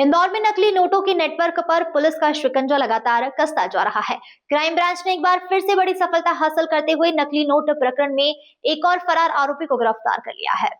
इंदौर में नकली नोटों के नेटवर्क पर पुलिस का शिकंजा लगातार कसता जा रहा है। क्राइम ब्रांच ने एक बार फिर से बड़ी सफलता हासिल करते हुए नकली नोट प्रकरण में एक और फरार आरोपी को गिरफ्तार कर लिया है।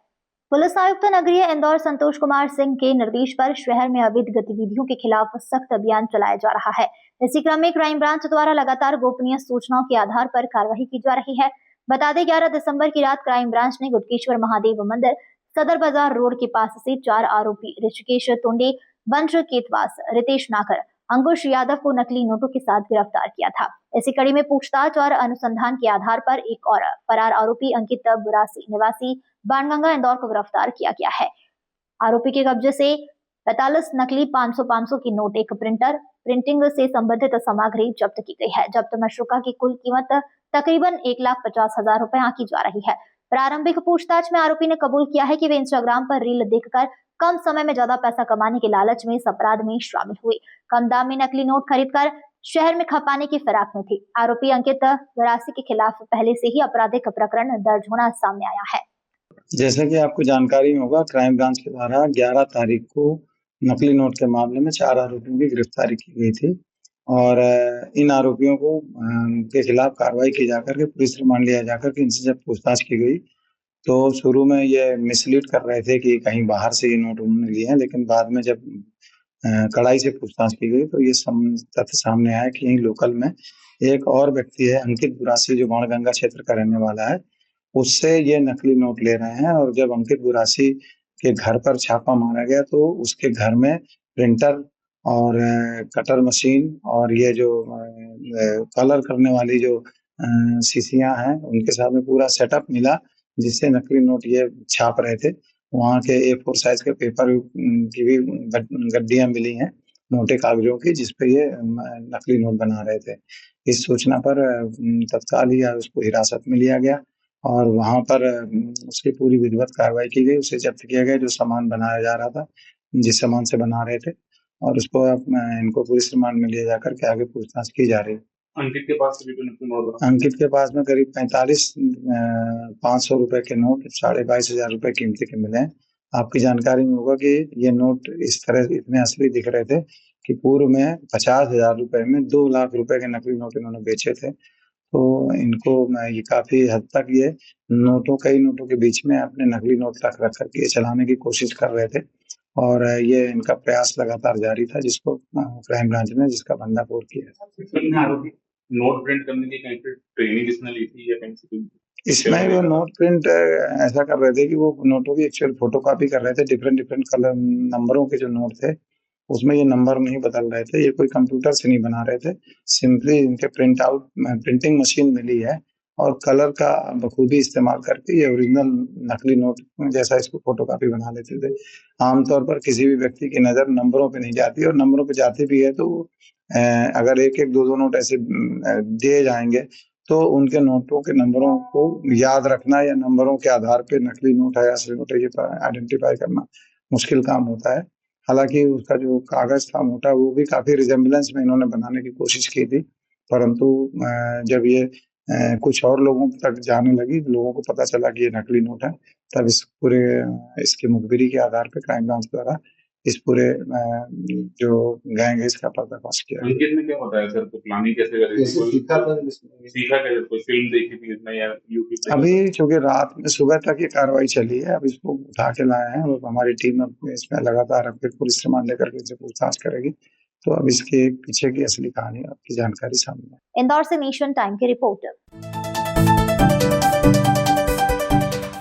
पुलिस आयुक्त नगरीय इंदौर संतोष कुमार सिंह के निर्देश पर शहर में अवैध गतिविधियों के खिलाफ सख्त अभियान चलाया जा रहा है। इसी क्रम में क्राइम ब्रांच द्वारा लगातार गोपनीय सूचनाओं के आधार पर कार्रवाई की जा रही है। बता दें 11 दिसंबर की रात क्राइम ब्रांच ने गुटकेश्वर महादेव मंदिर सदर बाजार रोड के पास से 4 आरोपी ऋषिकेश तोंडे, वंश केतवास, रितेश नागर, अंकुश यादव को नकली नोटों के साथ गिरफ्तार किया था। इसी कड़ी में पूछताछ और अनुसंधान के आधार पर एक और फरार आरोपी अंकित बुरासी निवासी बाणगंगा इंदौर को गिरफ्तार किया गया है। आरोपी के कब्जे से 45 नकली 500 की नोट, एक प्रिंटर, प्रिंटिंग से संबंधित सामग्री जब्त की गई है। जब्त मशरूका की कुल कीमत तकरीबन 1,50,000 रुपए आंकी जा रही है। प्रारंभिक पूछताछ में आरोपी ने कबूल किया है कि वे इंस्टाग्राम पर रील देखकर कम समय में ज्यादा पैसा कमाने के लालच में इस अपराध में शामिल हुए। कम दाम में नकली नोट खरीदकर शहर में खपाने की फिराक में थी। आरोपी अंकित बुरासी के खिलाफ पहले से ही आपराधिक प्रकरण दर्ज होना सामने आया है। जैसा कि आपको जानकारी होगा, क्राइम ब्रांच के द्वारा 11 तारीख को नकली नोट के मामले में 4 आरोपियों की गिरफ्तारी की गई थी और इन आरोपियों को के खिलाफ कार्रवाई की जाकर के पुलिस रिमांड लिया जाकर के इनसे जब पूछताछ की गई तो शुरू में ये मिसलीड कर रहे थे कि कहीं बाहर से ये नोट उन्होंने लिए हैं, लेकिन बाद में जब कड़ाई से पूछताछ की गई तो ये तथ्य सामने आया कि यहीं लोकल में एक और व्यक्ति है अंकित बुरासी, जो बाणगंगा क्षेत्र का रहने वाला है, उससे ये नकली नोट ले रहे हैं। और जब अंकित बुरासी के घर पर छापा मारा गया तो उसके घर में प्रिंटर और कटर मशीन और ये जो कलर करने वाली जो शीशियां हैं, उनके साथ में पूरा सेटअप मिला जिससे नकली नोट ये छाप रहे थे। वहाँ के A4 साइज के पेपर की भी गड्डियां मिली हैं मोटे कागजों की, जिसपे ये नकली नोट बना रहे थे। इस सूचना पर तत्काल ही उसको हिरासत में लिया गया और वहाँ पर उसकी पूरी विधिवत कार्रवाई की गई। उसे जब्त किया गया जो सामान बनाया जा रहा था, जिस सामान से बना रहे थे, और उसको इनको पुलिस रिमांड में लिया जाकर के आगे पूछताछ की जा रही है। अंकित के पास से भी नकली नोट अंकित के पास में करीब 45 500 रुपए के नोट 22,500 रुपए कीमती के मिले हैं। आपकी जानकारी में होगा कि ये नोट इस तरह इतने असली दिख रहे थे कि पूर्व में 50,000 रुपए में 2 लाख रुपए के नकली नोट इन्होंने बेचे थे। तो इनको ये काफी हद तक ये कई नोटों के बीच में अपने नकली नोट रख करके ये चलाने की कोशिश कर रहे थे और ये इनका प्रयास लगातार जारी था, जिसको क्राइम ब्रांच ने जिसका भंडाफोड़ किया। नोट प्रिंट करने की कहीं पे ट्रेनिंग किसने ली थी या कहीं से? इसमें वो नोट प्रिंट ऐसा कर रहे थे कि वो नोटों की एक्चुअल फोटोकॉपी कर रहे थे। डिफरेंट कलर नंबरों के जो नोट थे उसमें ये नंबर नहीं बदल रहे थे। ये कोई कंप्यूटर से नहीं बना रहे थे, सिंपली इनके प्रिंटिंग मशीन मिली है और कलर का बखूबी इस्तेमाल करके ये ओरिजिनल नकली नोट जैसा इसको फोटोकॉपी बना लेते थे। आमतौर पर किसी भी व्यक्ति की नजर नंबरों पे नहीं जाती और नंबरों पे जाती भी है तो अगर एक दो नोट ऐसे दिए जाएंगे तो उनके नोटों के नंबरों को याद रखना या नंबरों के आधार पे नकली नोट है असली नोट है ये आइडेंटिफाई करना मुश्किल काम होता है। हालांकि उसका जो कागज था मोटा, वो भी काफी रिजेम्बलेंस में इन्होंने बनाने की कोशिश की थी, परंतु जब ये कुछ और लोगों तक जाने लगी, लोगों को पता चला कि ये नकली नोट है, तब इसकी मुखबिरी के आधार पर क्राइम ब्रांच द्वारा इस पूरे जो गैंग है इसका पर्दाफाश किया। अंकित ने क्या बताया सर, तो प्लानिंग कैसे करी? सीखा कैसे? कोई फिल्म देखी थी इसमें या यूट्यूब? अभी चूंकि रात में सुबह तक ये कार्रवाई चली है, अब इसको उठा के लाए हैं और हमारी टीम इसमें लगातार फिर पुलिस रिमांड लेकर के इसे पूछताछ करेगी, तो अब इसके पीछे की असली कहानी आपकी जानकारी सामने। इंदौर से नेशन टाइम की रिपोर्ट।